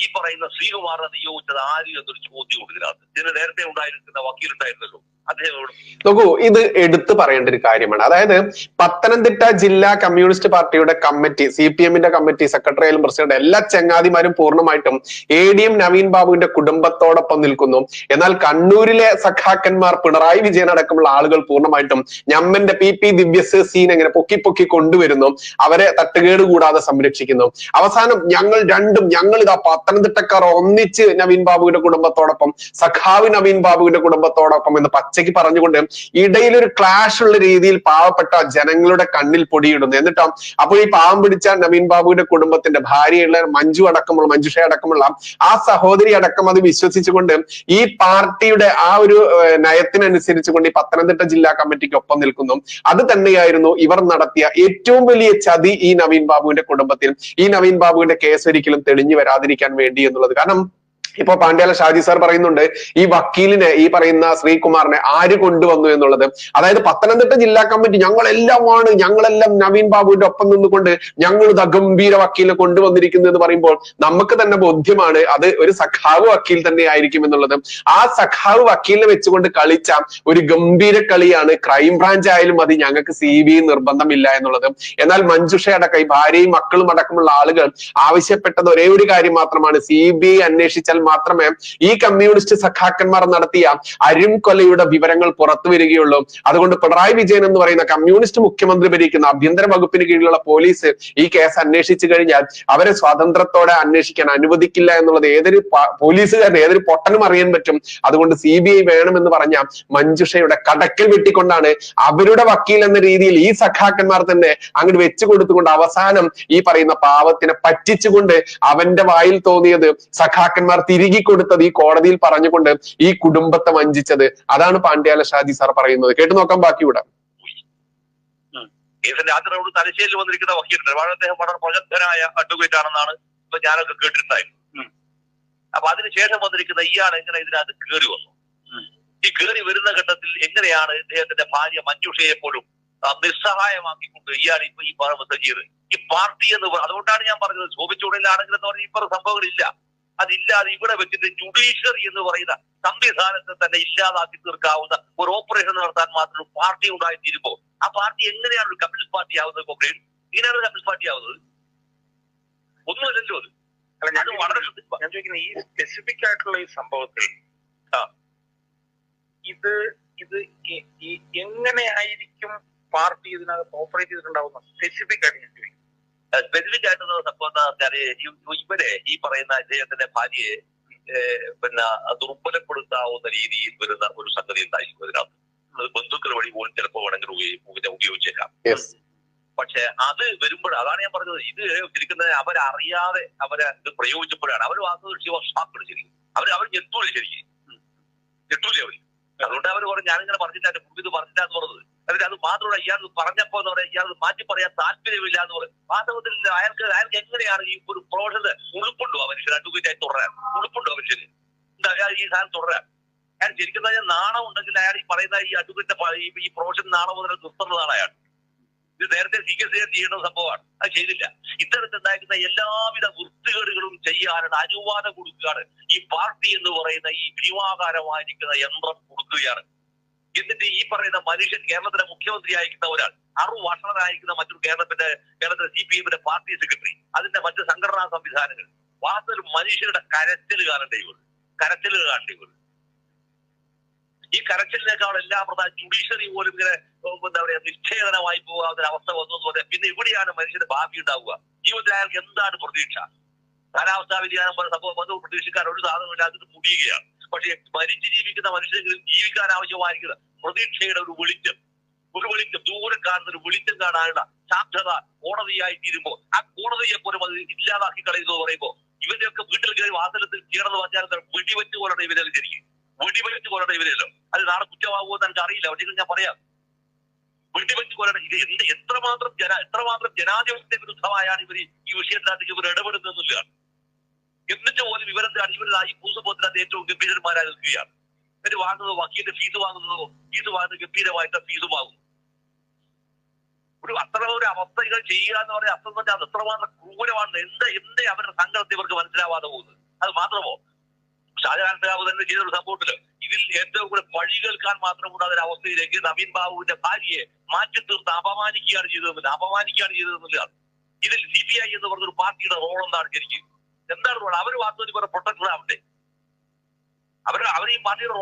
ഈ പറയുന്ന ശ്രീകുമാറിനെ നിയോഗിച്ചത് ആര് എന്നൊരു ചോദ്യം ഇതിനകത്ത്. ഇതിന് നേരത്തെ ഉണ്ടായിരിക്കുന്ന വക്കീലുണ്ടായിരുന്നല്ലോ, അദ്ദേഹം നോക്കൂ, ഇത് എടുത്തു പറയേണ്ട ഒരു കാര്യമാണ്. അതായത് പത്തനംതിട്ട ജില്ലാ കമ്മ്യൂണിസ്റ്റ് പാർട്ടിയുടെ കമ്മിറ്റി, CPM-ന്റെ കമ്മിറ്റി സെക്രട്ടറിയാലും പ്രസിഡന്റ് എല്ലാ ചങ്ങാതിമാരും പൂർണ്ണമായിട്ടും ADM നവീൻ ബാബുവിന്റെ കുടുംബത്തോടൊപ്പം നിൽക്കുന്നു. എന്നാൽ കണ്ണൂരിലെ സഖാക്കന്മാർ പിണറായി വിജയൻ അടക്കമുള്ള ആളുകൾ പൂർണ്ണമായിട്ടും ഞമ്മന്റെ PP ദിവ്യസ് സീൻ എങ്ങനെ പൊക്കി കൊണ്ടുവരുന്നു, അവരെ തട്ടുകേട് കൂടാതെ സംരക്ഷിക്കുന്നു. അവസാനം ഞങ്ങൾ ഇതാ പത്തനംതിട്ടക്കാർ ഒന്നിച്ച് നവീൻ ബാബുവിന്റെ കുടുംബത്തോടൊപ്പം, സഖാവ് നവീൻ ബാബുവിന്റെ കുടുംബത്തോടൊപ്പം എന്ന് പച്ചയ്ക്ക് പറഞ്ഞുകൊണ്ട് ഇടയിലൊരു ക്ലാഷ് ഉള്ള രീതിയിൽ പാവപ്പെട്ട ജനങ്ങളുടെ കണ്ണിൽ പൊടിയിടുന്നു. എന്നിട്ടോ അപ്പോൾ ഈ പാവം പിടിച്ച നവീൻ ബാബുവിന്റെ കുടുംബത്തിന്റെ ഭാര്യയുള്ള മഞ്ജുഷ അടക്കമുള്ള ആ സഹോദരി അടക്കം അത് വിശ്വസിച്ചുകൊണ്ട് ഈ പാർട്ടിയുടെ ആ ഒരു നയത്തിനനുസരിച്ചുകൊണ്ട് ഈ പത്തനംതിട്ട ജില്ലാ കമ്മിറ്റിക്ക് ഒപ്പം നിൽക്കുന്നു. അത് തന്നെയായിരുന്നു ഇവർ നടത്തിയ ഏറ്റവും വലിയ ചതി ഈ നവീൻ ബാബുവിന്റെ കുടുംബത്തിൽ. ഈ നവീൻ ബാബുവിന്റെ കേസ് ഒരിക്കലും തെളിഞ്ഞു വരാതിരിക്കാൻ വേണ്ടി എന്നുള്ളത്. കാരണം ഇപ്പൊ പാണ്ഡ്യാല ഷാജി സാർ പറയുന്നുണ്ട്, ഈ വക്കീലിനെ, ഈ പറയുന്ന ശ്രീകുമാറിനെ ആര് കൊണ്ടുവന്നു എന്നുള്ളത്. അതായത് പത്തനംതിട്ട ജില്ലാ കമ്മിറ്റി ഞങ്ങളെല്ലാം നവീൻ ബാബുവിന്റെ ഒപ്പം നിന്നുകൊണ്ട് ഞങ്ങൾ ഇത് ഗംഭീര വക്കീലിനെ കൊണ്ടുവന്നിരിക്കുന്നു എന്ന് പറയുമ്പോൾ നമുക്ക് തന്നെ ബോധ്യമാണ് അത് ഒരു സഖാവ് വക്കീൽ തന്നെ ആയിരിക്കും എന്നുള്ളത്. ആ സഖാവ് വക്കീലിനെ വെച്ചുകൊണ്ട് കളിച്ച ഒരു ഗംഭീര കളിയാണ് ക്രൈംബ്രാഞ്ച് ആയാലും മതി, ഞങ്ങൾക്ക് CBI നിർബന്ധമില്ല എന്നുള്ളത്. എന്നാൽ മഞ്ജുഷ അടക്കം ഈ ഭാര്യയും മക്കളും അടക്കമുള്ള ആളുകൾ ആവശ്യപ്പെട്ടത് ഒരേ ഒരു കാര്യം മാത്രമാണ്, CBI അന്വേഷിച്ചാൽ മാത്രമേ ഈ കമ്മ്യൂണിസ്റ്റ് സഖാക്കന്മാർ നടത്തിയ അരും കൊലയുടെ വിവരങ്ങൾ പുറത്തു വരികയുള്ളൂ. അതുകൊണ്ട് പിണറായി വിജയൻ എന്ന് പറയുന്ന കമ്മ്യൂണിസ്റ്റ് മുഖ്യമന്ത്രി ഭരിക്കുന്ന ആഭ്യന്തര വകുപ്പിന് കീഴിലുള്ള പോലീസ് ഈ കേസ് അന്വേഷിച്ചു കഴിഞ്ഞാൽ അവരെ സ്വാതന്ത്ര്യത്തോടെ അന്വേഷിക്കാൻ അനുവദിക്കില്ല എന്നുള്ളത് ഏതൊരു പോലീസുകാരന്, ഏതൊരു പൊട്ടനും അറിയാൻ പറ്റും. അതുകൊണ്ട് CBI വേണമെന്ന് പറഞ്ഞ മഞ്ജുഷയുടെ കടക്കിൽ വെട്ടിക്കൊണ്ടാണ് അവരുടെ വക്കീൽ എന്ന രീതിയിൽ ഈ സഖാക്കന്മാർ തന്നെ അങ്ങോട്ട് വെച്ചു കൊടുത്തുകൊണ്ട് അവസാനം ഈ പറയുന്ന പാവത്തിനെ പറ്റിച്ചുകൊണ്ട് അവന്റെ വായിൽ തോന്നിയത് സഖാക്കന്മാർ തിരികെ കൊടുത്തത് ഈ കോടതിയിൽ പറഞ്ഞുകൊണ്ട് ഈ കുടുംബത്തെ വഞ്ചിച്ചത്. അതാണ് പാണ്ഡ്യാല ഷാജി സാർ പറയുന്നത്. കേട്ടു നോക്കാം ബാക്കി ഇവിടെ. തലശ്ശേരിയിൽ വന്നിരിക്കുന്ന വക്കീലുണ്ട്, അദ്ദേഹം വളരെ പ്രഗത്ഭനായ അഡ്വക്കേറ്റ് ആണെന്നാണ് ഇപ്പൊ ഞാനൊക്കെ കേട്ടിട്ടുണ്ടായിരുന്നു. അപ്പൊ അതിനുശേഷം വന്നിരിക്കുന്ന ഇയാൾ എങ്ങനെ ഇതിനകത്ത് കയറി വന്നു? ഈ കയറി വരുന്ന ഘട്ടത്തിൽ എങ്ങനെയാണ് ഇദ്ദേഹത്തിന്റെ ഭാര്യ മഞ്ജുഷയെ പോലും നിസ്സഹായമാക്കിക്കൊണ്ട് ഇയാൾ ഇപ്പൊ ഈ സജീർ ഈ പാർട്ടി എന്ന് അതുകൊണ്ടാണ് ഞാൻ പറഞ്ഞത് ശോഭിച്ചൂടലാണെങ്കിൽ എന്ന് പറഞ്ഞ ഇപ്പൊ സംഭവങ്ങളില്ല. അതില്ലാതെ ഇവിടെ വെച്ചിട്ട് ജുഡീഷ്യറി എന്ന് പറയുന്ന സംവിധാനത്തെ തന്നെ ഇല്ലാതാക്കി തീർക്കാവുന്ന ഒരു ഓപ്പറേഷൻ നടത്താൻ മാത്രം പാർട്ടി ഉണ്ടായിത്തീരുമ്പോൾ ആ പാർട്ടി എങ്ങനെയാണ് ഒരു കമ്മ്യൂണിസ്റ്റ് പാർട്ടി ആവുന്നത്? കോൺഗ്രസ് ഇങ്ങനെയാണ് ഒരു കമ്മ്യൂണിസ്റ്റ് പാർട്ടി ആവുന്നത്? ഒന്നുമല്ലല്ലോ അത്. ഞാൻ ചോദിക്കുന്ന ഈ സ്പെസിഫിക് ആയിട്ടുള്ള ഈ സംഭവത്തിൽ ഇത് എങ്ങനെയായിരിക്കും പാർട്ടി ഇതിനകത്ത് ഓപ്പറേറ്റ് ചെയ്തിട്ടുണ്ടാവുന്ന സ്പെസിഫിക് ആയിട്ട് ഞാൻ ചോദിക്കും. സ്പെസിഫിക് ആയിട്ടുള്ള സംഭവം എന്താ വെച്ചാൽ ഇവരെ ഈ പറയുന്ന ഇദ്ദേഹത്തിന്റെ ഭാര്യയെ പിന്നെ ദുർബലപ്പെടുത്താവുന്ന രീതിയിൽ വരുന്ന ഒരു സംഗതി ഉണ്ടായിരിക്കും ഇതിനകത്ത്. അത് ബന്ധുക്കൾ വഴി പോലും ചിലപ്പോൾ വേണമെങ്കിൽ ഉപയോഗിച്ചേക്കാം. പക്ഷെ അത് വരുമ്പോൾ അതാണ് ഞാൻ പറഞ്ഞത്, ഇത് ശരിക്കും അവരറിയാതെ അവരെ ഇത് പ്രയോഗിച്ചപ്പോഴാണ് അവർ വാങ്ങുന്നത് ഷാക്കൾ ശരിക്കും അവർ ഞെട്ടൂല, ശരിക്കും ഞെട്ടൂലേ അവർ. അതുകൊണ്ട് അവർ പറഞ്ഞു ഞാനിങ്ങനെ പറഞ്ഞില്ല, എന്റെ മുമ്പ് ഇത് പറഞ്ഞില്ല എന്ന് പറഞ്ഞത്. അതിന് അത് മാത്രമല്ല, ഇയാൾ പറഞ്ഞപ്പോ എന്ന് പറയാൻ ഇയാൾ മാറ്റി പറയാൻ താല്പര്യമില്ല എന്ന് പറയും. വാസ്തവത്തിൽ അയാൾക്ക് എങ്ങനെയാണ് ഈ ഒരു പ്രൊഫഷന് ഉളുപ്പുണ്ടോ ആ മനുഷ്യൻ അഡ്വക്കേറ്റായി തുടരാൻ? ഉളുപ്പുണ്ടോ മനുഷ്യന് ഈ സാധനം തുടരാൻ? അയാൾ ശരിക്കും നാണം ഉണ്ടെങ്കിൽ അയാൾ ഈ പറയുന്ന ഈ അഡ്വക്കേറ്റ് ഈ പ്രൊഫഷൻ നാണം മുതൽ നിർത്തുന്നതാണ് അയാൾ. ഇത് നേരത്തെ CKC ചെയ്യുന്ന സംഭവമാണ്, അത് ചെയ്തില്ല. ഇത്തരത്തിലുണ്ടായിരുന്ന എല്ലാവിധ വൃത്തികേടുകളും ചെയ്യാനുള്ള അനുവാദം കൊടുക്കുകയാണ് ഈ പാർട്ടി എന്ന് പറയുന്ന ഈ ഭീമാകാരമായിരിക്കുന്ന യന്ത്രം കൊടുക്കുകയാണ്. എന്നിട്ട് ഈ പറയുന്ന മനുഷ്യൻ കേരളത്തിലെ മുഖ്യമന്ത്രി ആയിരിക്കുന്ന ഒരാൾ, 6 വർഷനായിരിക്കുന്ന മറ്റൊരു കേരളത്തിന്റെ CPM-ന്റെ പാർട്ടി സെക്രട്ടറി, അതിന്റെ മറ്റ് സംഘടനാ സംവിധാനങ്ങൾ, വാസ്തവ മനുഷ്യരുടെ കരച്ചിൽ കാണേണ്ടി വരും. ഈ കരച്ചിലിനേക്കാൾ എല്ലാം പ്രധാന ജുഡീഷ്യറി പോലും ഇങ്ങനെ എന്താ പറയാ നിശ്ചേതനമായി പോകാവുന്ന അവസ്ഥ വന്നു എന്ന് പറയാം. പിന്നെ ഇവിടെയാണ് മനുഷ്യന്റെ ഭാവി ഉണ്ടാവുക. ജീവിതത്തിൽ അയാൾക്ക് എന്താണ് പ്രതീക്ഷ? കാലാവസ്ഥാ വ്യതിയാനം പോലെ സംഭവം വന്നു പ്രതീക്ഷിക്കാൻ ഒരു സാധനമില്ല, അതിന് മുടിയുകയാണ്. പക്ഷെ മരിച്ചു ജീവിക്കുന്ന മനുഷ്യരെങ്കിലും ജീവിക്കാൻ ആവശ്യമായിരിക്കുന്ന പ്രതീക്ഷയുടെ ഒരു വെളിച്ചം, ഒരു വെളിച്ചം, ദൂരെ കാണുന്ന ഒരു വെളിച്ചം കാണാനുള്ള സാധ്യത കോടതിയായി തീരുമ്പോൾ ആ കോടതിയെ പോലും അത് ഇല്ലാതാക്കി കളയുന്നത് പറയുമ്പോൾ ഇവരെയൊക്കെ വീട്ടിൽ കയറി വാസലത്തിൽ ചെയ്യണമെന്ന് പറഞ്ഞാൽ വെടിവെച്ച് കൊല്ലണം ഇവരൊക്കെ ശരിക്കും. വെടിവെച്ച് കൊല്ലണം ഇവരല്ലോ. അത് നാളെ കുറ്റമാകുമോ എന്ന് എനിക്ക് അറിയില്ല. പക്ഷേ ഞാൻ പറയാം, വെടിവെച്ച് കൊല്ലണം. ഇത് എത്രമാത്രം ജനാധിപത്യ വിരുദ്ധമായാണ് ഇവർ ഈ വിഷയത്തിനകത്തേക്ക് ഇവർ ഇടപെടുന്നില്ല. എന്നിട്ട് പോലും ഇവരെന്താണ് ഈ ഭൂസംഭവത്തിനകത്ത് ഏറ്റവും ഗംഭീരന്മാരായി നിൽക്കുകയാണ്. ഇവര് വാങ്ങുന്നത് വക്കീലിന്റെ ഫീസ് വാങ്ങുന്നത് ഗംഭീരമായിട്ട് ഫീസ് വാങ്ങും. അത്ര ഒരു അവസ്ഥകൾ ചെയ്യുക എന്ന് പറയാൻ അത് എത്രമാത്രം ക്രൂരമാണ്. എന്തേ അവരുടെ സങ്കടത്തെ ഇവർക്ക് മനസ്സിലാവാതെ പോകുന്നത്. അത് മാത്രമോ ഷാജഹാൻ സാബ് തന്നെ ചെയ്ത ഒരു സംഭവത്തില് ഇതിൽ ഏറ്റവും കൂടുതൽ പഴി കേൾക്കാൻ മാത്രം കൂടാതെ അവസ്ഥയിലേക്ക് നവീൻ ബാബുവിന്റെ ഭാര്യയെ മാറ്റി തീർത്ത് അപമാനിക്കുകയാണ് ചെയ്തതെന്നില്ല. ഇതിൽ CPI എന്ന് പറഞ്ഞൊരു പാർട്ടിയുടെ റോൾ എന്താണ് ശരിക്കും? എന്താണ് റോൾ? അവർ വാസ്തവത്തിൽ പറഞ്ഞ പ്രൊട്ടക്ടർ ആവണ്ടേ? അവർ ഈ പാർട്ടിയുടെ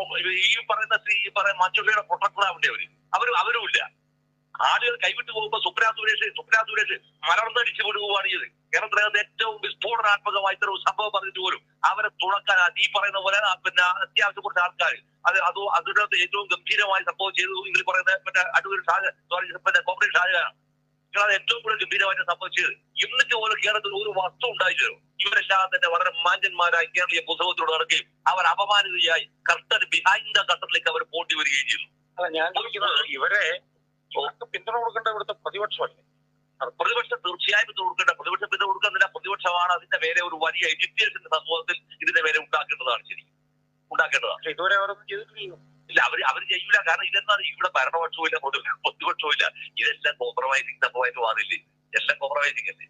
പറയുന്ന മഞ്ജുഷയുടെ പ്രൊട്ടക്ടർ ആവണ്ടേ? അവരും ഇല്ല. ആളുകൾ കൈവിട്ടു പോകുമ്പോ സുപ്രാ സുരേഷ് മലർന്നടിച്ചു വിടുകയാണ് ചെയ്ത്. കേരളത്തിനകത്ത് ഏറ്റവും വിസ്ഫോടനാത്മകമായ ഇത്തരം സംഭവം പറഞ്ഞിട്ട് പോലും അവരെ തുണക്കാൻ ഈ പറയുന്ന പോലെ പിന്നെ അത്യാവശ്യം കുറച്ച് ആൾക്കാർ അതിനകത്ത് ഏറ്റവും ഗംഭീരമായ സംഭവം ചെയ്തു. ഇവർ പറയുന്ന അഡ്വക്കേറ്റ് കോൺഗ്രസ് ഷാജഹാനാണ്. അത് ഏറ്റവും കൂടുതൽ ഗംഭീരമായിട്ട് സംഭവിച്ചത്. എന്നിട്ട് പോലും കേരളത്തിൽ ഒരു വസ്തു ഉണ്ടായില്ലോ. ഇവരെല്ലാം തന്നെ വളരെ മാന്യന്മാരായി കേരളീയ പുസ്തകത്തോട് നടക്കുകയും അവർ അപമാനിതയായി കർട്ടൻ ബിഹൈൻഡ് ദ കർട്ടനിലേക്ക് അവർ പോട്ടി വരികയും ചെയ്തു. അല്ല, ഞാൻ ചോദിക്കുന്നത് ഇവരെ പിന്തുണ കൊടുക്കേണ്ട ഇവിടുത്തെ പ്രതിപക്ഷമല്ലേ? പ്രതിപക്ഷം തീർച്ചയായും കൊടുക്കേണ്ട. പ്രതിപക്ഷം പിന്തുണ കൊടുക്കുന്നില്ല. പ്രതിപക്ഷമാണ് അതിന്റെ മേലെ ഒരു വലിയ എഡ്യൂക്കേഷന്റെ സമൂഹത്തിൽ ഇതിന്റെ മേലെ ഉണ്ടാക്കേണ്ടതാണ്. ശരി, ഉണ്ടാക്കേണ്ടതാണ്. ഇതുവരെ അവരൊന്നും ചെയ്തിട്ടില്ല. ഇല്ല, അവർ ചെയ്യൂല. കാരണം ഇതെന്താണ്, ഇവിടെ ഭരണപക്ഷവും ഇല്ല, പ്രതിപക്ഷവും ഇല്ല. ഇതെല്ലാം കോംപ്രമൈസിങ് സംഭവമായിട്ട് മാറില്ലേ? എല്ലാം കോംപ്രമൈസിങ് അല്ലേ?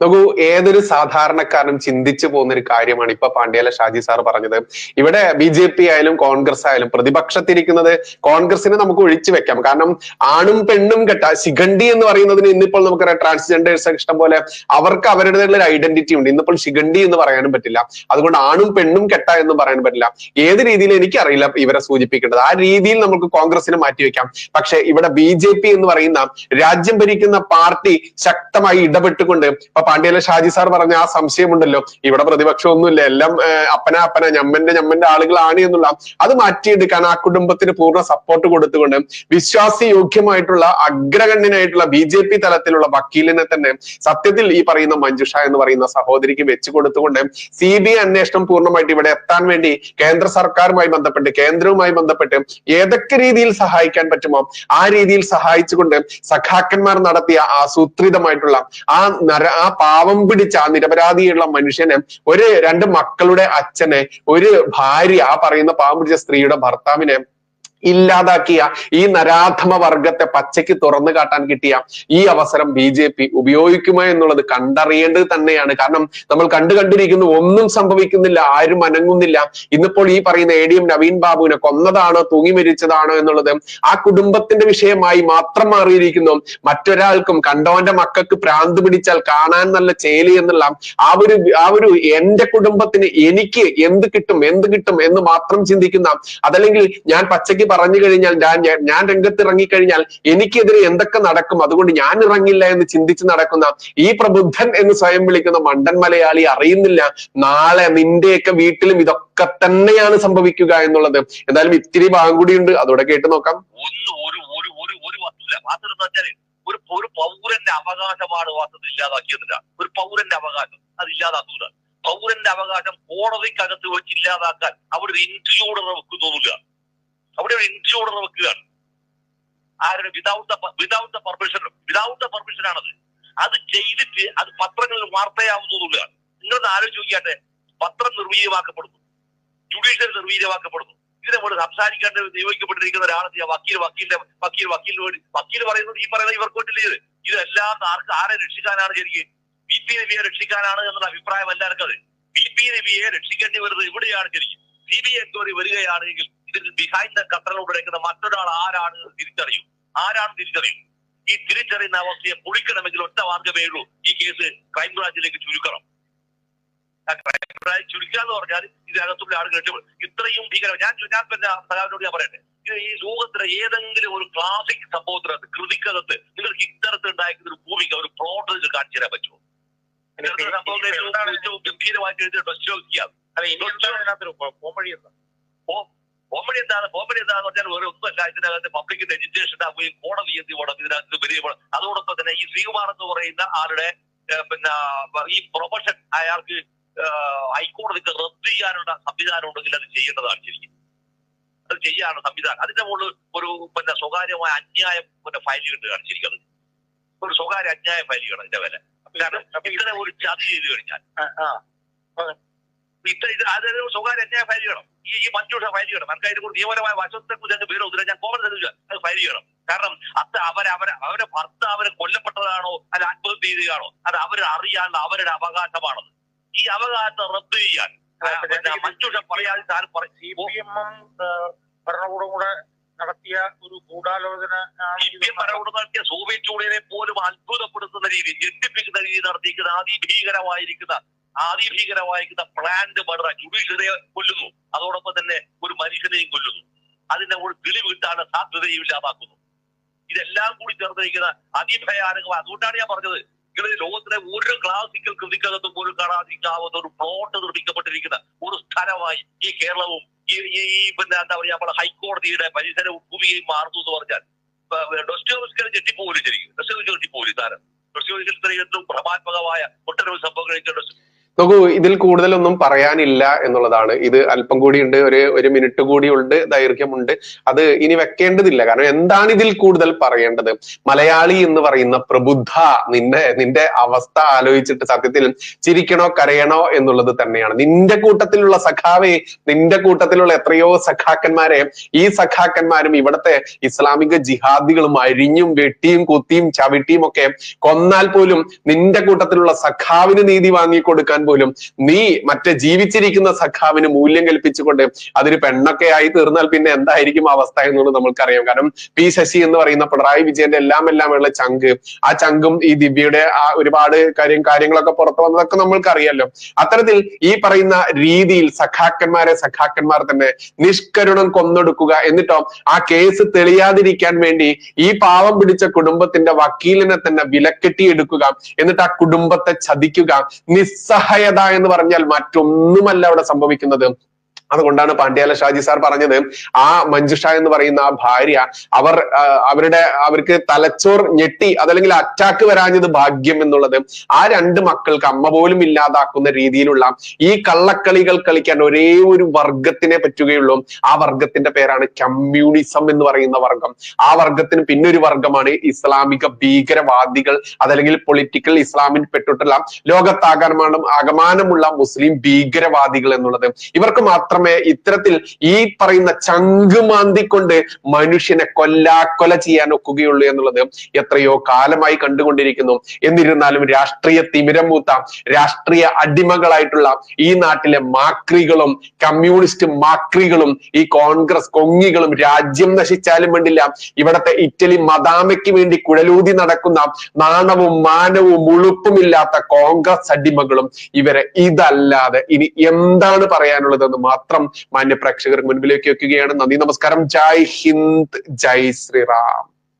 നോക്കൂ, ഏതൊരു സാധാരണക്കാരനും ചിന്തിച്ചു പോകുന്ന ഒരു കാര്യമാണ് ഇപ്പൊ പാണ്ഡ്യാല ഷാജി സാർ പറഞ്ഞത്. ഇവിടെ BJP ആയാലും കോൺഗ്രസ് ആയാലും പ്രതിപക്ഷത്തിരിക്കുന്നത് കോൺഗ്രസിനെ നമുക്ക് ഒഴിച്ചു വെക്കാം. കാരണം ആണും പെണ്ണും കെട്ട ശിഖണ്ഡി എന്ന് പറയുന്നതിന് ഇന്നിപ്പോൾ നമുക്കറിയാം ട്രാൻസ്ജെൻഡേഴ്സ് ഇഷ്ടം പോലെ അവർക്ക് അവരുടേതായുള്ള ഒരു ഐഡന്റിറ്റി ഉണ്ട്. ഇന്നിപ്പോൾ ശിഖണ്ഡി എന്ന് പറയാനും പറ്റില്ല. അതുകൊണ്ട് ആണും പെണ്ണും കെട്ട എന്ന് പറയാനും പറ്റില്ല. ഏത് രീതിയിൽ എനിക്കറിയില്ല ഇവരെ സൂചിപ്പിക്കേണ്ടത്. ആ രീതിയിൽ നമുക്ക് കോൺഗ്രസിനെ മാറ്റിവെക്കാം. പക്ഷെ ഇവിടെ BJP എന്ന് പറയുന്ന രാജ്യം ഭരിക്കുന്ന പാർട്ടി ശക്തമായി ഇടപെട്ടുകൊണ്ട് ഇപ്പൊ പാണ്ഡ്യാല ഷാജി സാർ പറഞ്ഞ ആ സംശയമുണ്ടല്ലോ, ഇവിടെ പ്രതിപക്ഷമൊന്നുമില്ല, എല്ലാം അപ്പന ഞമ്മന്റെ ആളുകളാണ് എന്നുള്ള അത് മാറ്റിയെടുക്കാൻ ആ കുടുംബത്തിന് പൂർണ്ണ സപ്പോർട്ട് കൊടുത്തുകൊണ്ട് വിശ്വാസയോഗ്യമായിട്ടുള്ള അഗ്രഗണ്യനായിട്ടുള്ള BJP തലത്തിലുള്ള വക്കീലിനെ തന്നെ സത്യത്തിൽ ഈ പറയുന്ന മഞ്ജുഷ എന്ന് പറയുന്ന സഹോദരിക്ക് വെച്ചു കൊടുത്തുകൊണ്ട് CBI അന്വേഷണം പൂർണ്ണമായിട്ട് ഇവിടെ എത്താൻ വേണ്ടി കേന്ദ്ര സർക്കാരുമായി ബന്ധപ്പെട്ട് കേന്ദ്രവുമായി ബന്ധപ്പെട്ട് ഏതൊക്കെ രീതിയിൽ സഹായിക്കാൻ പറ്റുമോ ആ രീതിയിൽ സഹായിച്ചുകൊണ്ട് സഖാക്കന്മാർ നടത്തിയ ആസൂത്രിതമായിട്ടുള്ള ആ പാവം പിടിച്ച ആ നിരപരാധിയുള്ള മനുഷ്യനെ, ഒരു 2 മക്കളുടെ അച്ഛനെ, ഒരു ഭാര്യ, ആ പറയുന്ന പാവം പിടിച്ച സ്ത്രീയുടെ ഭർത്താവിനെ ഇല്ലാതാക്കിയ ഈ നരാധമ വർഗത്തെ പച്ചയ്ക്ക് തുറന്നു കാട്ടാൻ കിട്ടിയ ഈ അവസരം BJP ഉപയോഗിക്കുമോ എന്നുള്ളത് കണ്ടറിയേണ്ടത് തന്നെയാണ്. കാരണം നമ്മൾ കണ്ടിരിക്കുന്നു, ഒന്നും സംഭവിക്കുന്നില്ല, ആരും അനങ്ങുന്നില്ല. ഇന്നിപ്പോൾ ഈ പറയുന്ന ADM നവീൻ ബാബുവിനെ കൊന്നതാണോ തൂങ്ങി മരിച്ചതാണോ എന്നുള്ളത് ആ കുടുംബത്തിന്റെ വിഷയമായി മാത്രം മാറിയിരിക്കുന്നു. മറ്റൊരാൾക്കും കണ്ടവന്റെ മക്കൾക്ക് പ്രാന്ത് പിടിച്ചാൽ കാണാൻ നല്ല ചേലി എന്നുള്ള ആ ഒരു എന്റെ കുടുംബത്തിന് എനിക്ക് എന്ത് കിട്ടും എന്ന് മാത്രം ചിന്തിക്കുന്ന, അതല്ലെങ്കിൽ ഞാൻ പച്ചയ്ക്ക് പറഞ്ഞു കഴിഞ്ഞാൽ ഞാൻ രംഗത്ത് ഇറങ്ങിക്കഴിഞ്ഞാൽ എനിക്കെതിരെ എന്തൊക്കെ നടക്കും, അതുകൊണ്ട് ഞാൻ ഇറങ്ങില്ല എന്ന് ചിന്തിച്ച് നടക്കുന്ന ഈ പ്രബുദ്ധൻ എന്ന് സ്വയം വിളിക്കുന്ന മണ്ടൻ മലയാളി അറിയുന്നില്ല നാളെ നിന്റെയൊക്കെ വീട്ടിലും ഇതൊക്കെ തന്നെയാണ് സംഭവിക്കുക എന്നുള്ളത്. എന്തായാലും ഇത്തിരി ഭാഗം കൂടിയുണ്ട്, അതോടെ കേട്ട് നോക്കാം. ഒരു പൗരന്റെ അവകാശമാണ് വാസ്തവത്തിൽ ഇല്ലാതാക്കിയതില്ല. ഒരു പൗരന്റെ അവകാശം അത് ഇല്ലാതാക്കുക. പൗരന്റെ അവകാശം കോടതിക്കകത്ത് വെച്ച് ഇല്ലാതാക്കാൻ അവിടെ ഒരു എൻട്രി വെക്കുന്നില്ല. അവിടെ ഒരു എൻട്രി ഓർഡർ വെക്കുകയാണ്. ആരുടെ വിതൗട്ട് പെർമിഷനാണത്. അത് ചെയ്തിട്ട് അത് പത്രങ്ങളിൽ വാർത്തയാവുന്നതില്ല. നിങ്ങളത് ആലോചിച്ച് നോക്കിയാട്ടെ, പത്രം നിർവീര്യമാക്കപ്പെടുന്നു, ജുഡീഷ്യൽ നിർവീര്യമാക്കപ്പെടുന്നു. ഇതിനെ നമ്മൾ സംസാരിക്കാൻ നിയോഗിക്കപ്പെട്ടിരിക്കുന്ന ഒരാളെത്തിയ വക്കീൽ പറയുന്നത് ഈ പറയുന്നത് ഇവർക്ക് വേണ്ടിയില്ല. ഇതെല്ലാം ആരെ രക്ഷിക്കാനാണ് ശരിക്കും? BP രവിയെ രക്ഷിക്കാനാണ് എന്നുള്ള അഭിപ്രായം എല്ലാവർക്കും. BP രവിയെ രക്ഷിക്കേണ്ടി വരുന്നത് ഇവിടെയാണ് ശരിക്കും. CBI എൻക്വയറി വരികയാണെങ്കിൽ ഇതിന് ബിഹൈൻഡ് ദ കർട്ടനിലൂടെ കിടക്കുന്ന മറ്റൊരാൾ ആരാണ് തിരിച്ചറിയും. ഈ തിരിച്ചറിയുന്ന അവസ്ഥയെ പൊളിക്കണമെങ്കിൽ ഒറ്റ മാർഗമേ ഉള്ളൂ, ഈ കേസ് ക്രൈംബ്രാഞ്ചിലേക്ക് ചുരുക്കണം. ക്രൈംബ്രാഞ്ച് ചുരുക്കുക എന്ന് പറഞ്ഞാൽ ഇതിനകത്തുള്ള ആളുകൾ ഇത്രയും ഭീകരം. ഞാൻ പിന്നെ സഹാബിനോട് ഞാൻ പറയട്ടെ, ഈ ലോകത്തിലെ ഏതെങ്കിലും ഒരു ക്ലാസിക് സംഭവത്തിനകത്ത് കൃതിക്കകത്ത് നിങ്ങൾക്ക് ഇത്തരത്തിൽ ഉണ്ടായിരിക്കുന്ന ഒരു ഭൂമിക ഒരു പ്ലോട്ട് കാണിച്ചു തരാൻ പറ്റുമോ? സംഭവം ഗംഭീരമായിട്ട് എഴുതിയ കോമഡി എന്താന്ന് പറഞ്ഞാൽ വേറെ ഒന്നുമല്ല. ഇതിനകത്ത് പബ്ലിക്കിന്റെ എഡ്യൂക്കേഷൻ ആവുകയും കോടതി എന്ത് വേണം ഇതിനകത്ത് വലിയ. അതോടൊപ്പം തന്നെ ഈ ശ്രീകുമാർ എന്ന് പറയുന്ന ആളുടെ പിന്നെ ഈ പ്രൊഫഷൻ അയാൾക്ക് ഹൈക്കോടതിക്ക് റദ്ദ് ചെയ്യാനുള്ള സംവിധാനം ഉണ്ടെങ്കിൽ അത് ചെയ്യേണ്ടതാണ്. ശരിക്കും അത് ചെയ്യാനുള്ള സംവിധാനം. അതിന്റെ മുകളിൽ ഒരു പിന്നെ സ്വകാര്യമായ അന്യായം പിന്നെ ഫയൽ കിട്ടുകയാണ്. ശരിക്കും അത് ഒരു സ്വകാര്യ അന്യായ ഫയൽ ചെയ്യണം ഇതിന്റെ വില. ഇത്ര ഒരു ചതി ചെയ്ത് കഴിഞ്ഞാൽ അതൊരു സ്വകാര്യ അന്യായ ഫയൽ ചെയ്യണം. ഈ മഞ്ജുഷ ഫയൽ ചെയ്യണം. നമുക്ക് അതിനെ നിയമപരമായ വശത്തെ കുറിച്ച് പേര് ഒന്നില്ല. ഞാൻ കോമൺ അത് ഫയൽ ചെയ്യണം. കാരണം അത് അവരെ ഭർത്താവ് കൊല്ലപ്പെട്ടതാണോ അല്ല ആത്മഹത്യ ചെയ്യുകയാണോ അത് അവരറിയാനുള്ള അവരുടെ അവകാശമാണത്. ഈ അവകാശം റദ്ദ് ചെയ്യാൻ മഞ്ജുഷ പറയാതെ CPM ഭരണകൂടം കൂടെ നടത്തിയ ഒരു ഗൂഢാലോചന ഭരണകൂടം നടത്തിയ സോവിയറ്റ് യൂണിയനെ പോലും അത്ഭുതപ്പെടുത്തുന്ന രീതിയിൽ ഞെട്ടിപ്പിക്കുന്ന രീതിയിൽ നടത്തിയിരിക്കുന്ന അതിഭീകരമായിരിക്കുന്ന പ്ലാന്റ് മർഡർ ജുഡീഷ്യറിയെ കൊല്ലുന്നു. അതോടൊപ്പം തന്നെ ഒരു മനുഷ്യനെയും കൊല്ലുന്നു. അതിന്റെ ഒരു തെളിവ് കിട്ടാനുള്ള സാധ്യതയും ഇല്ലാതാക്കുന്നു. ഇതെല്ലാം കൂടി ചേർന്നിരിക്കുന്ന അതിഭയാനകമാണ്. അതുകൊണ്ടാണ് ഞാൻ പറഞ്ഞത് ലോകത്തിലെ ഒരു ക്ലാസിക്കൽ കൃതിക്കകത്തും പോലും കാണാതിരിക്കാവുന്ന ഒരു പ്ലോട്ട് നിർമ്മിക്കപ്പെട്ടിരിക്കുന്ന ഒരു സ്ഥലമായി ഈ കേരളവും ഈ പിന്നെ എന്താ പറയാ നമ്മുടെ ഹൈക്കോടതിയുടെ പരിസരവും ഭൂമിയും മാറുന്നു എന്ന് പറഞ്ഞാൽ ഡോസ്റ്റോവസ്കി ഞെട്ടിപ്പോലും ശരിക്കും. ഡോസ്റ്റോവസ്കി ഞെട്ടിപ്പോലും താരം. ഡോസ്റ്റോവസ്കി ഏറ്റവും ഭ്രമാത്മകമായ ഒട്ടനവധി സംഭവങ്ങൾ നോക്കൂ, ഇതിൽ കൂടുതലൊന്നും പറയാനില്ല എന്നുള്ളതാണ്. ഇത് അല്പം കൂടി ഉണ്ട്, ഒരു മിനിറ്റ് കൂടി ഉണ്ട്, ദൈർഘ്യമുണ്ട്. അത് ഇനി വെക്കേണ്ടതില്ല. കാരണം എന്താണ് ഇതിൽ കൂടുതൽ പറയേണ്ടത്? മലയാളി എന്ന് പറയുന്ന പ്രബുദ്ധ, നിന്റെ അവസ്ഥ ആലോചിച്ചിട്ട് സത്യത്തിൽ ചിരിക്കണോ കരയണോ എന്നുള്ളത് തന്നെയാണ്. നിന്റെ കൂട്ടത്തിലുള്ള സഖാവെ, നിന്റെ കൂട്ടത്തിലുള്ള എത്രയോ സഖാക്കന്മാരെ, ഈ സഖാക്കന്മാരും ഇവിടത്തെ ഇസ്ലാമിക ജിഹാദികളും അരിഞ്ഞും വെട്ടിയും കുത്തിയും ചവിട്ടിയും ഒക്കെ കൊന്നാൽ പോലും നിന്റെ കൂട്ടത്തിലുള്ള സഖാവിന് നീതി വാങ്ങിക്കൊടുക്കാൻ പോലും നീ മറ്റേ ജീവിച്ചിരിക്കുന്ന സഖാവിന് മൂല്യം കൽപ്പിച്ചുകൊണ്ട് അതൊരു പെണ്ണൊക്കെ ആയി തീർന്നാൽ പിന്നെ എന്തായിരിക്കും അവസ്ഥ എന്നുള്ളത് നമ്മൾക്കറിയാം. കാരണം പി ശശി എന്ന് പറയുന്ന പിണറായി വിജയന്റെ എല്ലാം ചങ്ക്, ആ ചങ്കും ഈ ദിവ്യയുടെ ആ ഒരുപാട് കാര്യങ്ങളൊക്കെ പുറത്തു വന്നതൊക്കെ നമ്മൾക്കറിയാലോ. അത്തരത്തിൽ ഈ പറയുന്ന രീതിയിൽ സഖാക്കന്മാർ തന്നെ നിഷ്കരുണം കൊന്നൊടുക്കുക, എന്നിട്ടോ ആ കേസ് തെളിയാതിരിക്കാൻ വേണ്ടി ഈ പാവം പിടിച്ച കുടുംബത്തിന്റെ വക്കീലിനെ തന്നെ വിലക്കെട്ടിയെടുക്കുക, എന്നിട്ട് ആ കുടുംബത്തെ ചതിക്കുക. നിസ്സഹായത എന്ന് പറഞ്ഞാൽ മറ്റൊന്നുമല്ല അവിടെ സംഭവിക്കുന്നത്. അതുകൊണ്ടാണ് പാണ്ഡ്യാല ഷാജി സാർ പറഞ്ഞത്, ആ മഞ്ജുഷ എന്ന് പറയുന്ന ആ ഭാര്യ അവർക്ക് തലച്ചോർ ഞെട്ടി അതല്ലെങ്കിൽ അറ്റാക്ക് വരാഞ്ഞത് ഭാഗ്യം എന്നുള്ളത്. ആ രണ്ട് മക്കൾക്ക് അമ്മ പോലും ഇല്ലാതാക്കുന്ന രീതിയിലുള്ള ഈ കള്ളക്കളികൾ കളിക്കാൻ ഒരേ ഒരു വർഗത്തിനെ പറ്റുകയുള്ളൂ. ആ വർഗത്തിന്റെ പേരാണ് കമ്മ്യൂണിസം എന്ന് പറയുന്ന വർഗം. ആ വർഗത്തിന് പിന്നൊരു വർഗമാണ് ഇസ്ലാമിക ഭീകരവാദികൾ, അതല്ലെങ്കിൽ പൊളിറ്റിക്കൽ ഇസ്ലാമിൽ പെട്ടിട്ടുള്ള ലോകത്താകമാനമുള്ള മുസ്ലിം ഭീകരവാദികൾ എന്നുള്ളത്. ഇവർക്ക് മാത്രം ഇത്തരത്തിൽ ഈ പറയുന്ന ചങ്ക് മാന്തിക്കൊണ്ട് മനുഷ്യനെ കൊല ചെയ്യാൻ ഒക്കുകയുള്ളൂ എന്നുള്ളത് എത്രയോ കാലമായി കണ്ടുകൊണ്ടിരിക്കുന്നു. എന്നിരുന്നാലും രാഷ്ട്രീയ തിമിരമൂത്ത രാഷ്ട്രീയ അടിമകളായിട്ടുള്ള ഈ നാട്ടിലെ മാക്രികളും കമ്മ്യൂണിസ്റ്റ് മാക്രികളും ഈ കോൺഗ്രസ് കൊങ്ങികളും രാജ്യം നശിച്ചാലും വേണ്ടില്ല ഇവിടത്തെ ഇറ്റലി മദാമയ്ക്ക് വേണ്ടി കുഴലൂതി നടക്കുന്ന നാണവും മാനവും ഉളുപ്പുമില്ലാത്ത കോൺഗ്രസ് അടിമകളും ഇവരെ ഇതല്ലാതെ ഇനി എന്താണ് പറയാനുള്ളതെന്ന് മാത്രം മാന്യ പ്രേക്ഷകർക്ക് മുൻപിലേക്ക് വെക്കുകയാണ്. നന്ദി, നമസ്കാരം. ജയ് ഹിന്ദ്, ജയ് ശ്രീറാം.